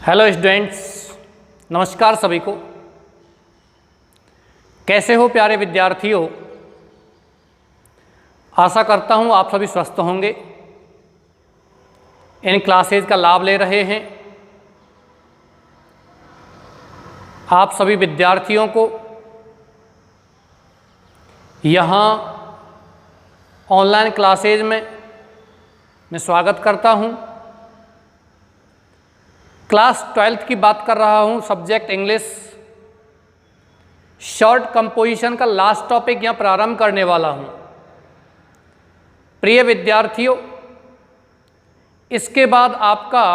Hello students, नमस्कार सभी को। कैसे हो प्यारे विद्यार्थियों। आशा करता हूँ आप सभी स्वस्थ होंगे, इन क्लासेज का लाभ ले रहे हैं। आप सभी विद्यार्थियों को यहाँ ऑनलाइन क्लासेज में मैं स्वागत करता हूँ। क्लास 12th की बात कर रहा हूँ, सब्जेक्ट इंग्लिश। शॉर्ट कंपोजिशन का लास्ट टॉपिक यहाँ प्रारंभ करने वाला हूँ। प्रिय विद्यार्थियों, इसके बाद आपका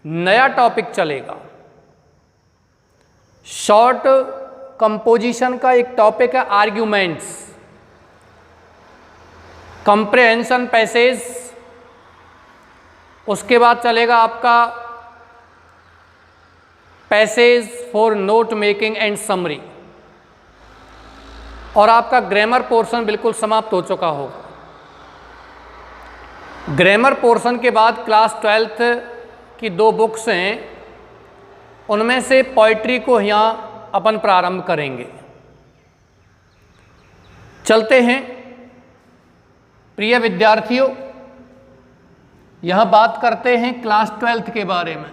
नया टॉपिक चलेगा। शॉर्ट कंपोजिशन का एक टॉपिक है आर्ग्यूमेंट्स, कंप्रेहेंशन पैसेज। उसके बाद चलेगा आपका passage for note making and summary, और आपका ग्रामर पोर्शन बिल्कुल समाप्त हो चुका होगा। ग्रामर पोर्शन के बाद क्लास 12th की 2 बुक्स हैं, उनमें से पोइट्री को यहाँ अपन प्रारंभ करेंगे। चलते हैं प्रिय विद्यार्थियों, यह बात करते हैं क्लास 12th के बारे में।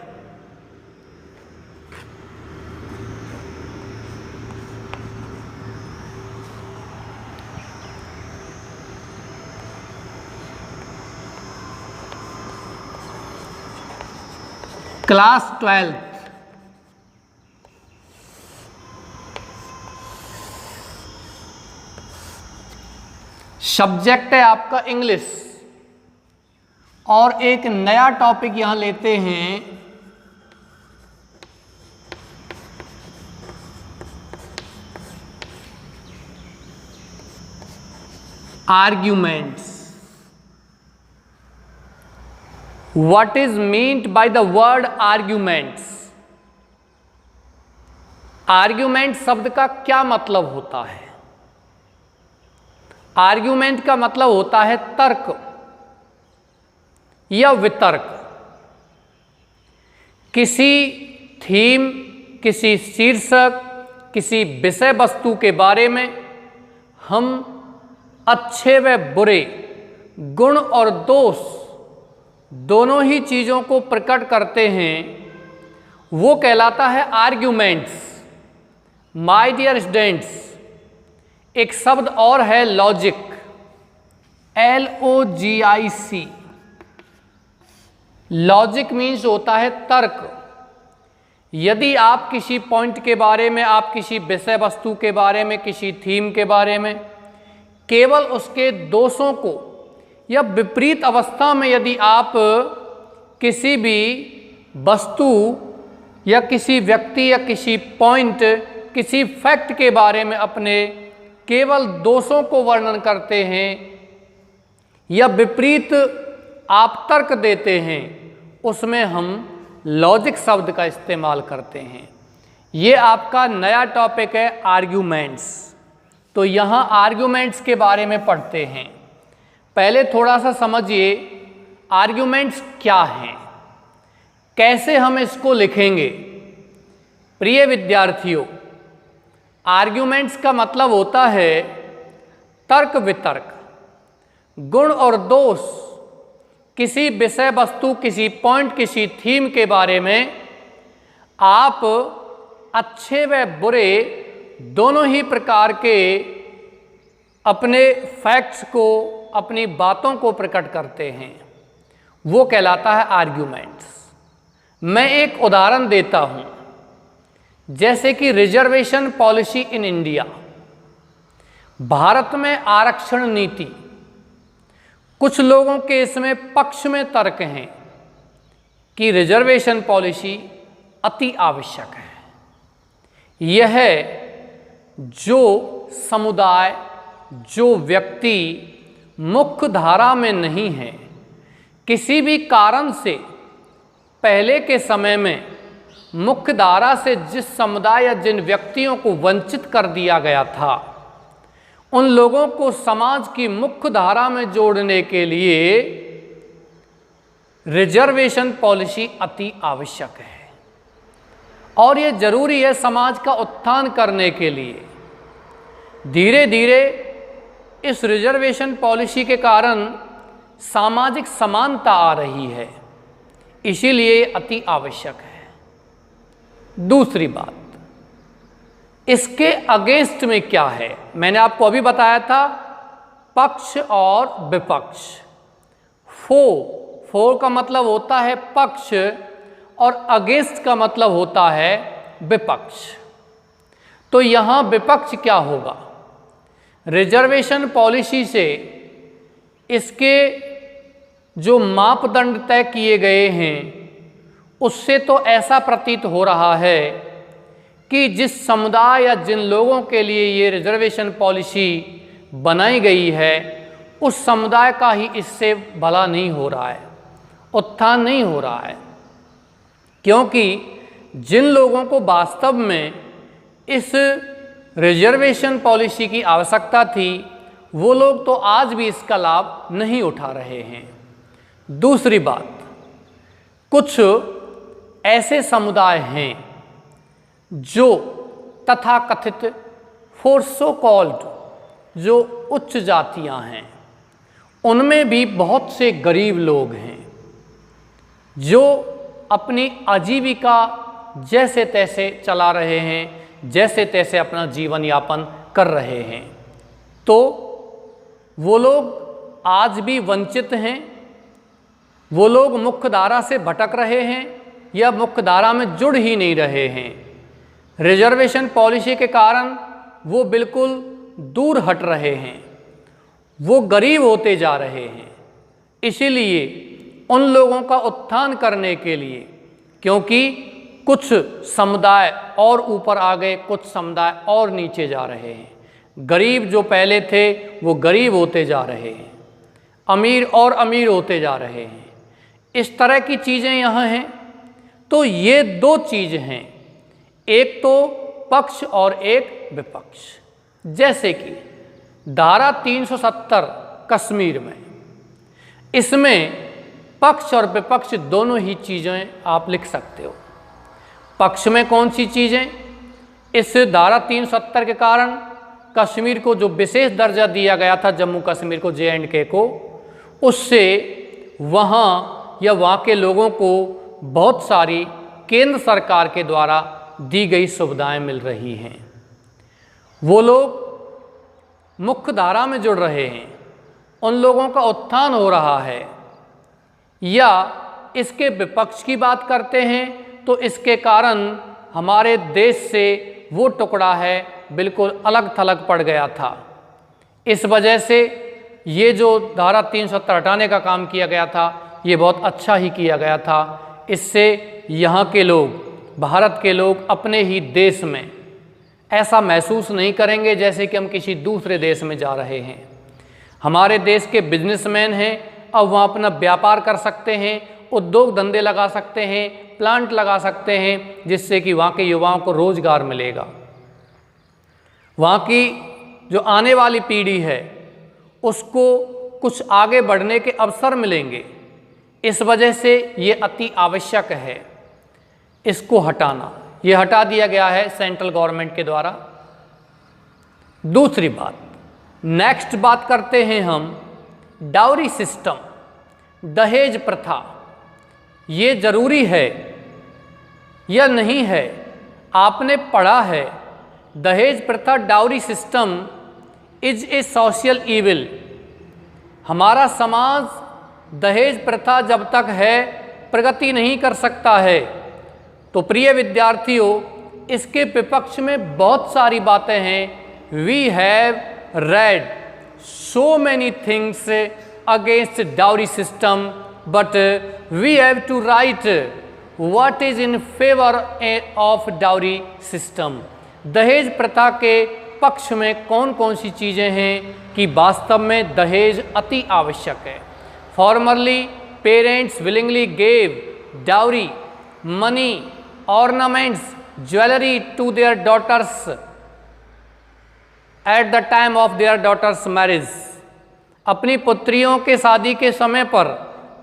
क्लास 12th सब्जेक्ट है आपका इंग्लिश, और एक नया टॉपिक यहां लेते हैं arguments. What is meant by the word arguments. Argument शब्द का क्या मतलब होता है। आर्ग्यूमेंट का मतलब होता है तर्क या वितर्क। किसी थीम, किसी शीर्षक, किसी विषय वस्तु के बारे में हम अच्छे व बुरे, गुण और दोष दोनों ही चीज़ों को प्रकट करते हैं, वो कहलाता है आर्ग्यूमेंट्स। माय डियर स्टूडेंट्स, एक शब्द और है लॉजिक, LOGIC। लॉजिक मीन्स होता है तर्क। यदि आप किसी पॉइंट के बारे में, आप किसी विषय वस्तु के बारे में, किसी थीम के बारे में केवल उसके दोषों को या विपरीत अवस्था में यदि आप किसी भी वस्तु या किसी व्यक्ति या किसी पॉइंट, किसी फैक्ट के बारे में अपने केवल दोषों को वर्णन करते हैं या विपरीत आप तर्क देते हैं, उसमें हम लॉजिक शब्द का इस्तेमाल करते हैं। ये आपका नया टॉपिक है आर्ग्यूमेंट्स। तो यहाँ आर्ग्यूमेंट्स के बारे में पढ़ते हैं। पहले थोड़ा सा समझिए आर्ग्यूमेंट्स क्या हैं, कैसे हम इसको लिखेंगे। प्रिय विद्यार्थियों, आर्ग्यूमेंट्स का मतलब होता है तर्क वितर्क, गुण और दोष। किसी विषय वस्तु, किसी पॉइंट, किसी थीम के बारे में आप अच्छे व बुरे दोनों ही प्रकार के अपने फैक्ट्स को, अपनी बातों को प्रकट करते हैं, वो कहलाता है आर्ग्यूमेंट्स। मैं एक उदाहरण देता हूं, जैसे कि reservation policy in India, Bharat में आरक्षण नीति। कुछ लोगों के इसमें पक्ष में तर्क हैं कि रिजर्वेशन पॉलिसी अति आवश्यक है। यह जो समुदाय, जो व्यक्ति मुख्य धारा में नहीं है, किसी भी कारण से पहले के समय में मुख्य धारा से जिस समुदाय या जिन व्यक्तियों को वंचित कर दिया गया था, उन लोगों को समाज की मुख्य धारा में जोड़ने के लिए रिजर्वेशन पॉलिसी अति आवश्यक है और ये जरूरी है समाज का उत्थान करने के लिए। धीरे धीरे इस रिजर्वेशन पॉलिसी के कारण सामाजिक समानता आ रही है, इसीलिए अति आवश्यक है। दूसरी बात, इसके अगेंस्ट में क्या है? मैंने आपको अभी बताया था पक्ष और विपक्ष। फोर का मतलब होता है पक्ष और अगेंस्ट का मतलब होता है विपक्ष। तो यहां विपक्ष क्या होगा? रिजर्वेशन पॉलिसी से इसके जो मापदंड तय किए गए हैं उससे तो ऐसा प्रतीत हो रहा है कि जिस समुदाय या जिन लोगों के लिए ये रिजर्वेशन पॉलिसी बनाई गई है उस समुदाय का ही इससे भला नहीं हो रहा है, उत्थान नहीं हो रहा है। क्योंकि जिन लोगों को वास्तव में इस रिजर्वेशन पॉलिसी की आवश्यकता थी वो लोग तो आज भी इसका लाभ नहीं उठा रहे हैं। दूसरी बात, कुछ ऐसे समुदाय हैं जो तथाकथित फॉर सो कॉल्ड जो उच्च जातियां हैं, उनमें भी बहुत से गरीब लोग हैं जो अपनी आजीविका जैसे तैसे चला रहे हैं, जैसे तैसे अपना जीवन यापन कर रहे हैं। तो वो लोग आज भी वंचित हैं, वो लोग मुख्य धारा से भटक रहे हैं या मुख्य धारा में जुड़ ही नहीं रहे हैं। रिजर्वेशन पॉलिसी के कारण वो बिल्कुल दूर हट रहे हैं, वो गरीब होते जा रहे हैं। इसीलिए उन लोगों का उत्थान करने के लिए, क्योंकि कुछ समुदाय और ऊपर आ गए, कुछ समुदाय और नीचे जा रहे हैं। गरीब जो पहले थे वो गरीब होते जा रहे हैं, अमीर और अमीर होते जा रहे हैं। इस तरह की चीज़ें यहाँ हैं। तो ये दो चीज़ हैं, एक तो पक्ष और एक विपक्ष। जैसे कि धारा 370 कश्मीर में, इसमें पक्ष और विपक्ष दोनों ही चीज़ें आप लिख सकते हो। पक्ष में कौन सी चीज़ें? इस धारा 370 के कारण कश्मीर को जो विशेष दर्जा दिया गया था, जम्मू कश्मीर को, JNK को, उससे वहाँ या वहाँ के लोगों को बहुत सारी केंद्र सरकार के द्वारा दी गई सुविधाएं मिल रही हैं। वो लोग मुख्य धारा में जुड़ रहे हैं, उन लोगों का उत्थान हो रहा है। या इसके विपक्ष की बात करते हैं तो इसके कारण हमारे देश से वो टुकड़ा है बिल्कुल अलग थलग पड़ गया था। इस वजह से ये जो धारा 370 हटाने का काम किया गया था ये बहुत अच्छा ही किया गया था। इससे यहाँ के लोग, भारत के लोग अपने ही देश में ऐसा महसूस नहीं करेंगे जैसे कि हम किसी दूसरे देश में जा रहे हैं। हमारे देश के बिजनेसमैन हैं, अब वहाँ अपना व्यापार कर सकते हैं, उद्योग धंधे लगा सकते हैं, प्लांट लगा सकते हैं, जिससे कि वहाँ के युवाओं को रोजगार मिलेगा। वहाँ की जो आने वाली पीढ़ी है उसको कुछ आगे बढ़ने के अवसर मिलेंगे। इस वजह से ये अति आवश्यक है इसको हटाना। ये हटा दिया गया है सेंट्रल गवर्नमेंट के द्वारा। दूसरी बात, नेक्स्ट बात करते हैं हम डाउरी सिस्टम, दहेज प्रथा। ये जरूरी है या नहीं है? आपने पढ़ा है दहेज प्रथा, dowry system is a social evil. हमारा समाज दहेज प्रथा जब तक है प्रगति नहीं कर सकता है। तो प्रिय विद्यार्थियों, इसके विपक्ष में बहुत सारी बातें हैं। We have read so many things against dowry system, but we have to write what is in favor of dowry system. दहेज प्रथा के पक्ष में कौन कौन सी चीज़ें हैं कि वास्तव में दहेज अति आवश्यक है। Formerly parents willingly gave dowry, money, ornaments, jewelry to their daughters at the time of their daughter's marriage. अपनी पुत्रियों के शादी के समय पर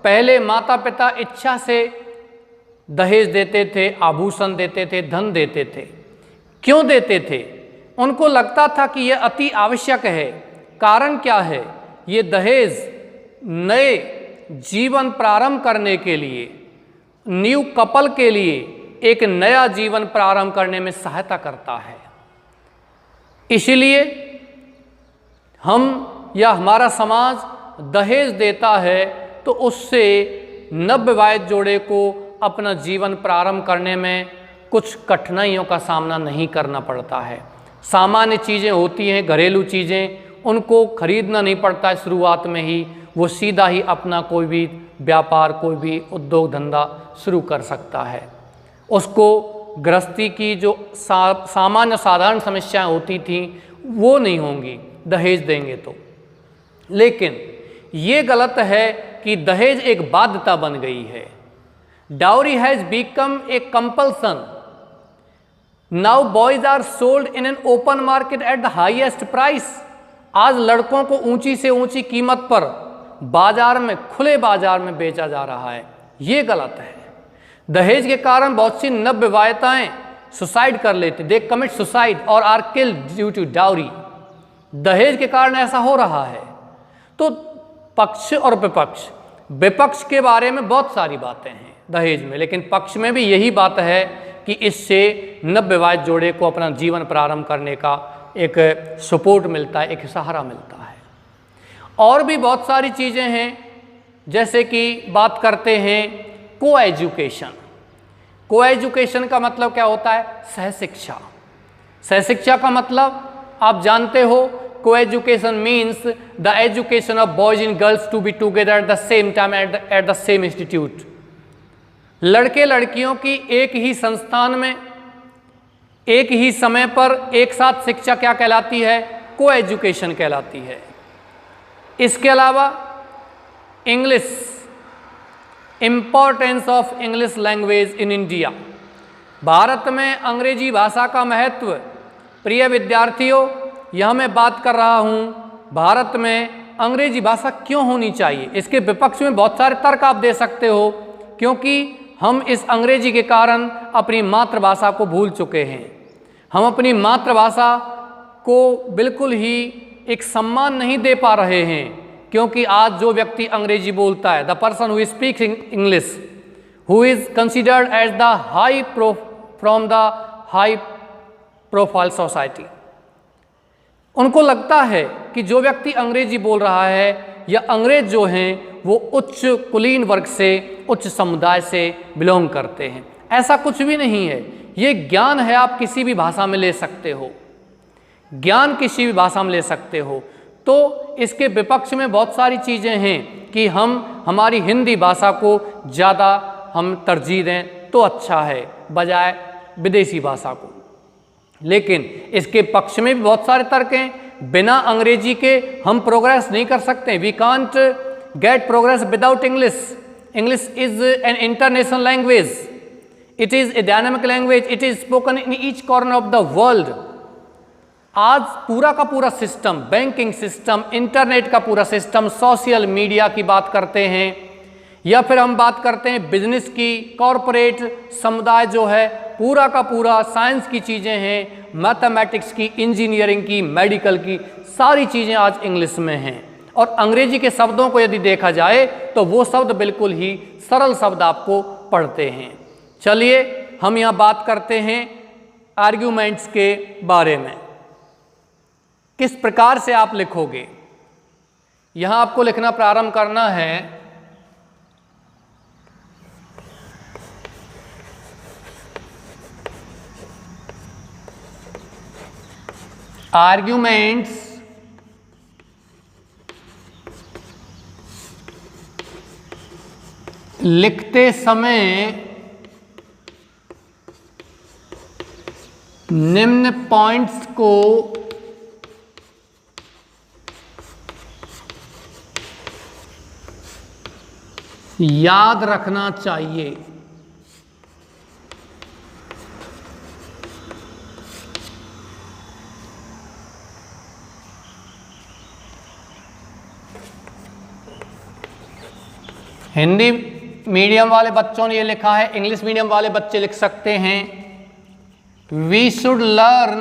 पहले माता पिता इच्छा से दहेज देते थे, आभूषण देते थे, धन देते थे। क्यों देते थे? उनको लगता था कि यह अति आवश्यक है। कारण क्या है? ये दहेज नए जीवन प्रारंभ करने के लिए, न्यू कपल के लिए एक नया जीवन प्रारंभ करने में सहायता करता है। इसलिए हम या हमारा समाज दहेज देता है तो उससे नवविवाहित जोड़े को अपना जीवन प्रारंभ करने में कुछ कठिनाइयों का सामना नहीं करना पड़ता है। सामान्य चीज़ें होती हैं, घरेलू चीज़ें, उनको खरीदना नहीं पड़ता है शुरुआत में ही। वो सीधा ही अपना कोई भी व्यापार, कोई भी उद्योग धंधा शुरू कर सकता है। उसको गृहस्थी की जो सामान्य साधारण समस्याएं होती थी वो नहीं होंगी दहेज देंगे तो। लेकिन ये गलत है कि दहेज एक बाध्यता बन गई है। Dowry has become a compulsion. Now boys are sold in an open market at the highest price. आज लड़कों को ऊंची से ऊंची कीमत पर बाजार में, खुले बाजार में बेचा जा रहा है। ये गलत है। दहेज के कारण बहुत सी नवविवाहिताएं सुसाइड कर लेते, दे कमिट सुसाइड और are killed due to dowry. दहेज के कारण ऐसा हो रहा है। तो पक्ष और विपक्ष, विपक्ष के बारे में बहुत सारी बातें हैं दहेज में, लेकिन पक्ष में भी यही बात है कि इससे नवविवाहित जोड़े को अपना जीवन प्रारंभ करने का एक सपोर्ट मिलता है, एक सहारा मिलता है। और भी बहुत सारी चीज़ें हैं, जैसे कि बात करते हैं को एजुकेशन। को एजुकेशन का मतलब क्या होता है? सहशिक्षा। सहशिक्षा का मतलब आप जानते हो, co education means the education of boys and girls to be together at the same time at the same institute. लड़के लड़कियों की एक ही संस्थान में एक ही समय पर एक साथ शिक्षा क्या कहलाती है? को एजुकेशन कहलाती है। इसके अलावा English, importance of English language in India. Bharat में अंग्रेजी भाषा का महत्व, प्रिय विद्यार्थियों, यह मैं बात कर रहा हूँ भारत में अंग्रेजी भाषा क्यों होनी चाहिए। इसके विपक्ष में बहुत सारे तर्क आप दे सकते हो, क्योंकि हम इस अंग्रेजी के कारण अपनी मातृभाषा को भूल चुके हैं। हम अपनी मातृभाषा को बिल्कुल ही एक सम्मान नहीं दे पा रहे हैं, क्योंकि आज जो व्यक्ति अंग्रेजी बोलता है, the person who speaks English, who is considered as the high from the high profile society, उनको लगता है कि जो व्यक्ति अंग्रेजी बोल रहा है या अंग्रेज जो हैं वो उच्च कुलीन वर्ग से, उच्च समुदाय से बिलोंग करते हैं। ऐसा कुछ भी नहीं है। ये ज्ञान है, आप किसी भी भाषा में ले सकते हो, ज्ञान किसी भी भाषा में ले सकते हो। तो इसके विपक्ष में बहुत सारी चीज़ें हैं कि हम हमारी हिंदी भाषा को ज़्यादा हम तरजीह दें तो अच्छा है बजाय विदेशी भाषा को। लेकिन इसके पक्ष में भी बहुत सारे तर्क हैं। बिना अंग्रेजी के हम प्रोग्रेस नहीं कर सकते। We can't get progress without English. English is an international language, it is a dynamic language, it is spoken in each corner of the world. आज पूरा का पूरा सिस्टम, बैंकिंग सिस्टम, इंटरनेट का पूरा सिस्टम, सोशल मीडिया की बात करते हैं या फिर हम बात करते हैं बिजनेस की, कॉरपोरेट समुदाय जो है, पूरा का पूरा साइंस की चीज़ें हैं, मैथमेटिक्स की, इंजीनियरिंग की, मेडिकल की, सारी चीज़ें आज इंग्लिश में हैं। और अंग्रेजी के शब्दों को यदि देखा जाए तो वो शब्द बिल्कुल ही सरल शब्द आपको पढ़ते हैं। चलिए हम यहाँ बात करते हैं आर्ग्यूमेंट्स के बारे में। किस प्रकार से आप लिखोगे, यहाँ आपको लिखना प्रारंभ करना है आर्ग्यूमेंट्स लिखते समय निम्न पॉइंट्स को याद रखना चाहिए। हिंदी मीडियम वाले बच्चों ने ये लिखा है, इंग्लिश मीडियम वाले बच्चे लिख सकते हैं वी शुड लर्न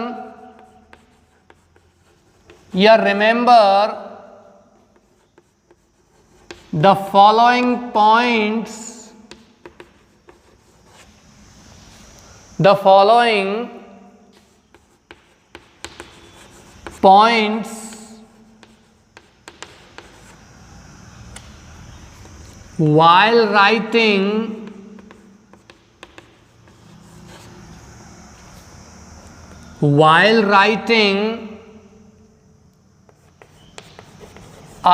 या remember the following points, the following points while writing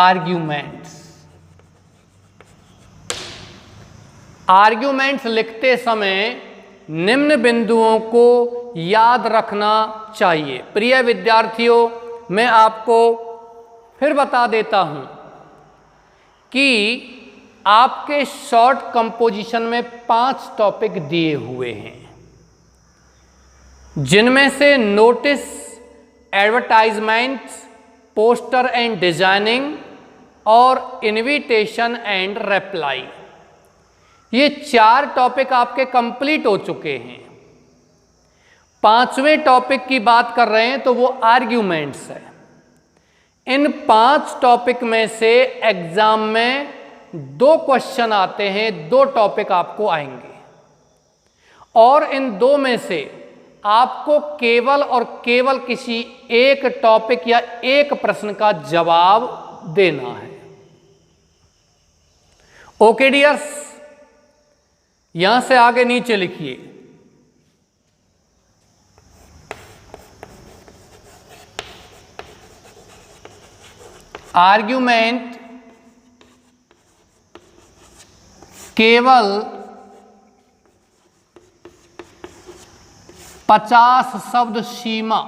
arguments। Arguments लिखते समय निम्न बिंदुओं को याद रखना चाहिए। प्रिय विद्यार्थियों, मैं आपको फिर बता देता हूं कि आपके शॉर्ट कंपोजिशन में 5 टॉपिक दिए हुए हैं, जिनमें से notice, advertisements, poster and designing और इनविटेशन एंड रिप्लाई, ये 4 टॉपिक आपके कंप्लीट हो चुके हैं। 5वें टॉपिक की बात कर रहे हैं तो वो आर्ग्यूमेंट्स है। इन 5 टॉपिक में से एग्जाम में 2 क्वेश्चन आते हैं, 2 टॉपिक आपको आएंगे और इन 2 में से आपको केवल और केवल किसी एक टॉपिक या एक प्रश्न का जवाब देना है। ओके डियर्स, यहां से आगे नीचे लिखिए, आर्ग्यूमेंट केवल 50 शब्द सीमा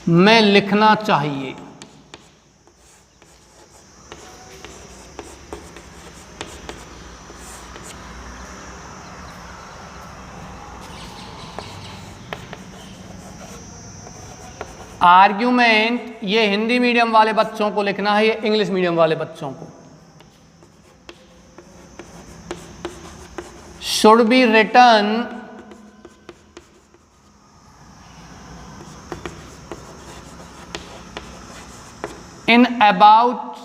में लिखना चाहिए। आर्ग्यूमेंट ये हिंदी मीडियम वाले बच्चों को लिखना है, ये इंग्लिश मीडियम वाले बच्चों को। Should be written in about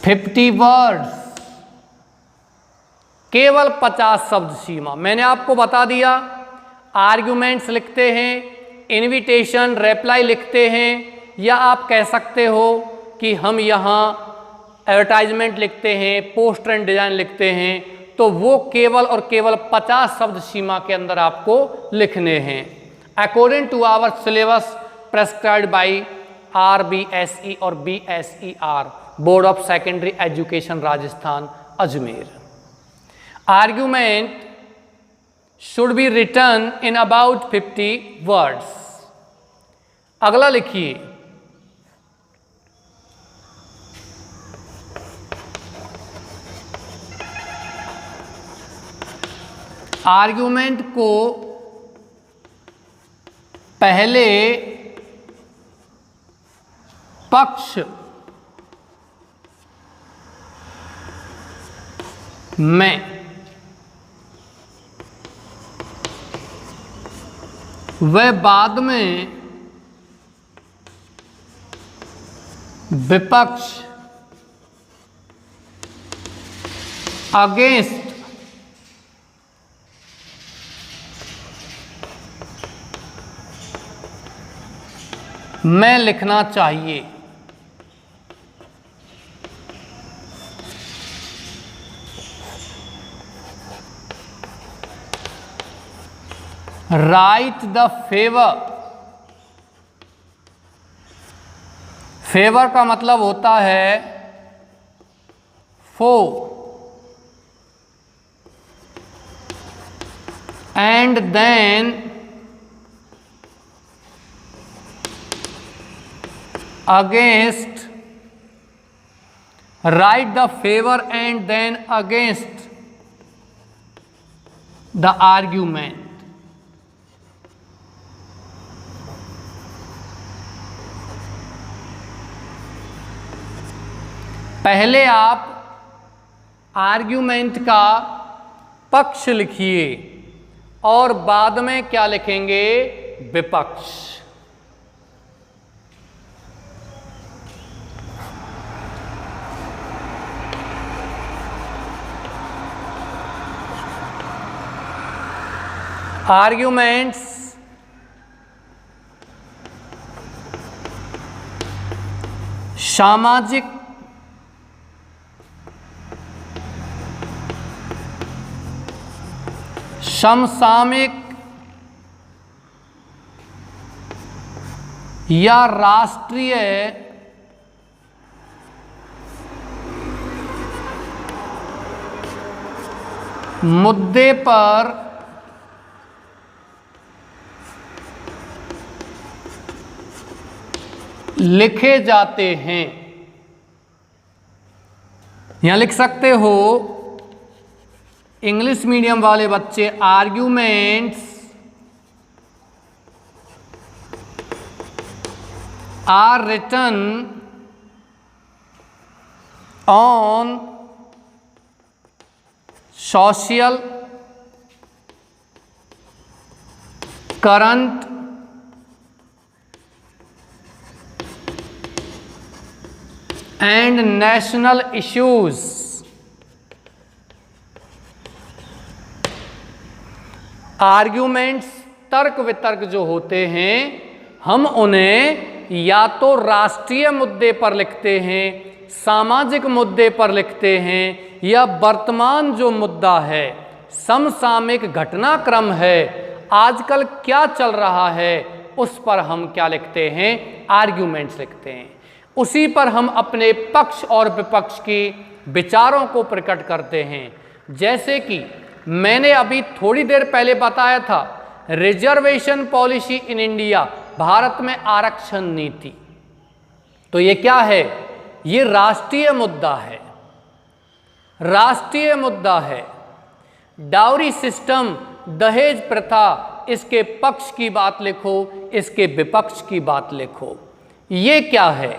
50 words, केवल 50 शब्द सीमा। मैंने आपको बता दिया, आर्ग्यूमेंट्स लिखते हैं, इनविटेशन, रिप्लाई लिखते हैं, या आप कह सकते हो कि हम यहाँ एडवर्टाइजमेंट लिखते हैं, पोस्टर एंड डिजाइन लिखते हैं, तो वो केवल और केवल 50 शब्द सीमा के अंदर आपको लिखने हैं, according to our syllabus prescribed by RBSE और BSER, board of secondary education Rajasthan Ajmer. Argument should be written in about 50 words। अगला लिखिए, आर्ग्यूमेंट को पहले पक्ष में वह बाद में विपक्ष अगेंस्ट में लिखना चाहिए। राइट द फेवर, फेवर का मतलब होता है for, and then against, right the favour and then against the argument. पहले आप आर्ग्यूमेंट का पक्ष लिखिए और बाद में क्या लिखेंगे, विपक्ष। आर्ग्यूमेंट्स सामाजिक समसामयिक या राष्ट्रीय मुद्दे पर लिखे जाते हैं। यहां लिख सकते हो इंग्लिश मीडियम वाले बच्चे, arguments are written on social current and national issues. Arguments तर्क वितर्क जो होते हैं, हम उन्हें या तो राष्ट्रीय मुद्दे पर लिखते हैं, सामाजिक मुद्दे पर लिखते हैं, या वर्तमान जो मुद्दा है, समसामयिक घटनाक्रम है, आजकल क्या चल रहा है, उस पर हम क्या लिखते हैं, आर्ग्यूमेंट्स लिखते हैं। उसी पर हम अपने पक्ष और विपक्ष की विचारों को प्रकट करते हैं। जैसे कि मैंने अभी थोड़ी देर पहले बताया था, reservation policy in India, Bharat में आरक्षण नीति, तो ये क्या है, ये राष्ट्रीय मुद्दा है, राष्ट्रीय मुद्दा है। डाउरी सिस्टम, दहेज प्रथा, इसके पक्ष की बात लिखो, इसके विपक्ष की बात लिखो। ये क्या है,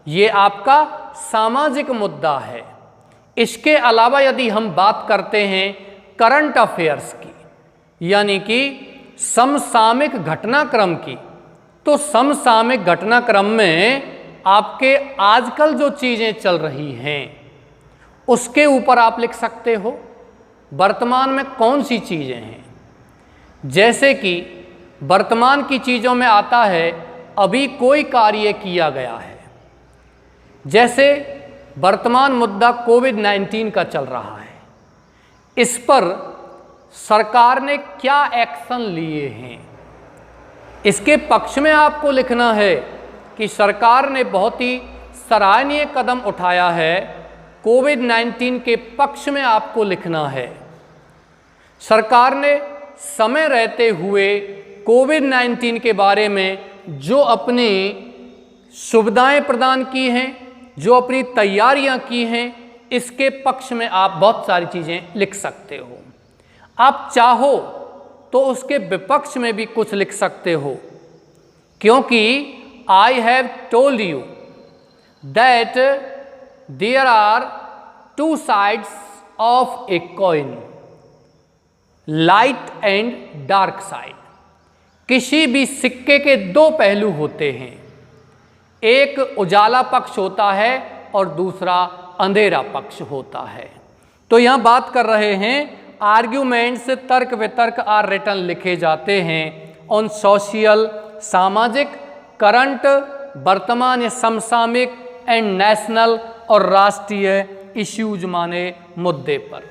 ये आपका सामाजिक मुद्दा है। इसके अलावा यदि हम बात करते हैं करंट अफेयर्स की, यानी कि समसामयिक घटनाक्रम की, तो समसामयिक घटनाक्रम में आपके आजकल जो चीज़ें चल रही हैं उसके ऊपर आप लिख सकते हो, वर्तमान में कौन सी चीज़ें हैं। जैसे कि वर्तमान की चीज़ों में आता है, अभी कोई कार्य किया गया है। जैसे वर्तमान मुद्दा कोविड-19 का चल रहा है, इस पर सरकार ने क्या एक्शन लिए हैं, इसके पक्ष में आपको लिखना है कि सरकार ने बहुत ही सराहनीय कदम उठाया है। कोविड-19 के पक्ष में आपको लिखना है, सरकार ने समय रहते हुए कोविड-19 के बारे में जो अपनी सुविधाएं प्रदान की हैं, जो अपनी तैयारियां की हैं, इसके पक्ष में आप बहुत सारी चीज़ें लिख सकते हो। आप चाहो तो उसके विपक्ष में भी कुछ लिख सकते हो, क्योंकि I have told you that there are two sides of a coin, light and dark side. किसी भी सिक्के के दो पहलू होते हैं, एक उजाला पक्ष होता है और दूसरा अंधेरा पक्ष होता है। तो यहाँ बात कर रहे हैं आर्ग्यूमेंट्स, तर्क वितर्क आर रिटन लिखे जाते हैं ऑन सोशल, सामाजिक, करंट, वर्तमान या समसामयिक, एंड नेशनल और राष्ट्रीय इश्यूज माने मुद्दे पर।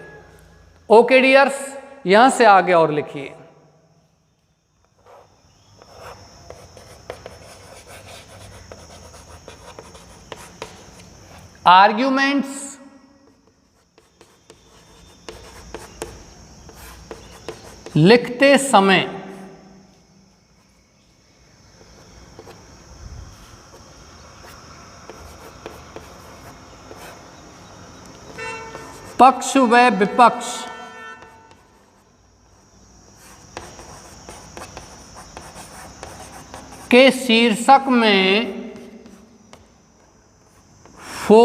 ओके डियर्स, यहाँ से आगे और लिखिए। आर्ग्यूमेंट्स लिखते समय पक्ष व विपक्ष के शीर्षक में फो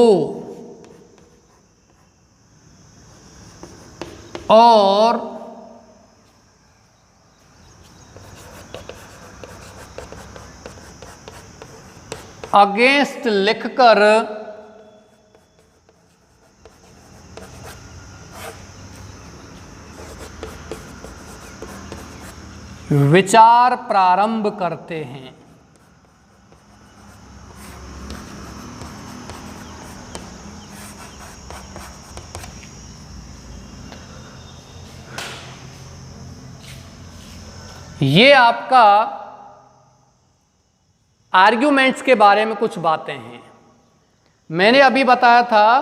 और अगेंस्ट लिखकर विचार प्रारंभ करते हैं। ये आपका आर्ग्यूमेंट्स के बारे में कुछ बातें हैं। मैंने अभी बताया था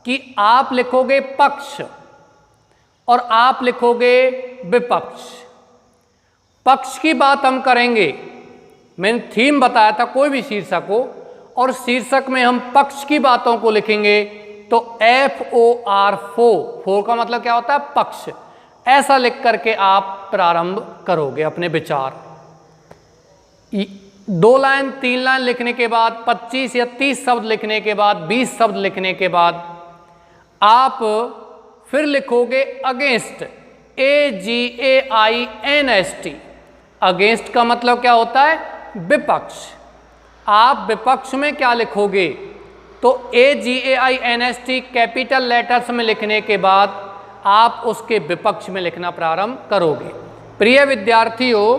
कि आप लिखोगे पक्ष और आप लिखोगे विपक्ष। पक्ष की बात हम करेंगे, मैंने थीम बताया था कोई भी शीर्षक हो, और शीर्षक में हम पक्ष की बातों को लिखेंगे तो FOR, फोर का मतलब क्या होता है? पक्ष। ऐसा लिख करके आप प्रारंभ करोगे अपने विचार। 2 लाइन 3 लाइन लिखने के बाद, 25 या 30 शब्द लिखने के बाद, 20 शब्द लिखने के बाद आप फिर लिखोगे अगेंस्ट, AGAINST। अगेंस्ट का मतलब क्या होता है? विपक्ष। आप विपक्ष में क्या लिखोगे? तो AGAINST कैपिटल लेटर्स में लिखने के बाद आप उसके विपक्ष में लिखना प्रारंभ करोगे। प्रिय विद्यार्थियों,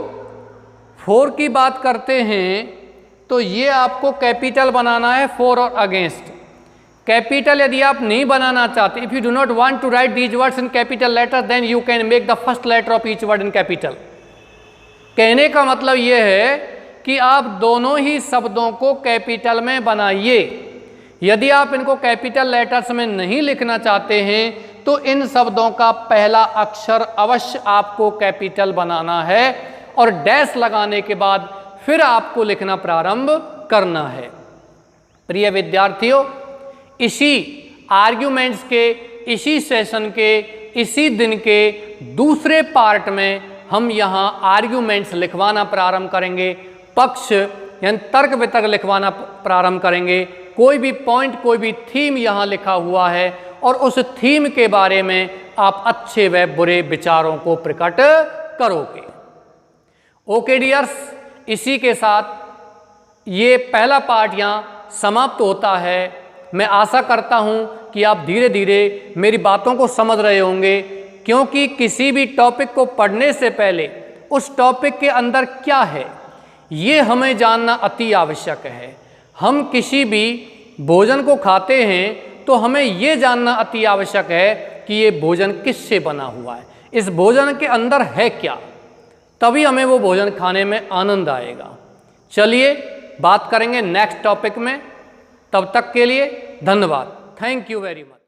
4 की बात करते हैं तो ये आपको कैपिटल बनाना है, 4 और अगेंस्ट। कैपिटल यदि आप नहीं बनाना चाहते, if you do not want to write these words in capital letter then you can make the first letter of each word in capital. कहने का मतलब ये है कि आप दोनों ही शब्दों को कैपिटल में बनाइए। यदि आप इनको कैपिटल लेटर्स में नहीं लिखना चाहते हैं तो इन शब्दों का पहला अक्षर अवश्य आपको कैपिटल बनाना है और डैश लगाने के बाद फिर आपको लिखना प्रारंभ करना है। प्रिय विद्यार्थियों, इसी आर्ग्यूमेंट्स के, इसी सेशन के, इसी दिन के दूसरे पार्ट में हम यहाँ आर्ग्यूमेंट्स लिखवाना प्रारंभ करेंगे। पक्ष यानी तर्क वितर्क लिखवाना प्रारंभ करेंगे। कोई भी पॉइंट, कोई भी थीम यहाँ लिखा हुआ है और उस थीम के बारे में आप अच्छे व बुरे विचारों को प्रकट करोगे। ओके डियर्स, इसी के साथ ये पहला पार्ट यहाँ समाप्त होता है। मैं आशा करता हूँ कि आप धीरे धीरे मेरी बातों को समझ रहे होंगे, क्योंकि किसी भी टॉपिक को पढ़ने से पहले उस टॉपिक के अंदर क्या है ये हमें जानना अति आवश्यक है। हम किसी भी भोजन को खाते हैं तो हमें ये जानना अति आवश्यक है कि ये भोजन किससे बना हुआ है, इस भोजन के अंदर है क्या, तभी हमें वो भोजन खाने में आनंद आएगा। चलिए बात करेंगे नेक्स्ट टॉपिक में। तब तक के लिए धन्यवाद। Thank you very much.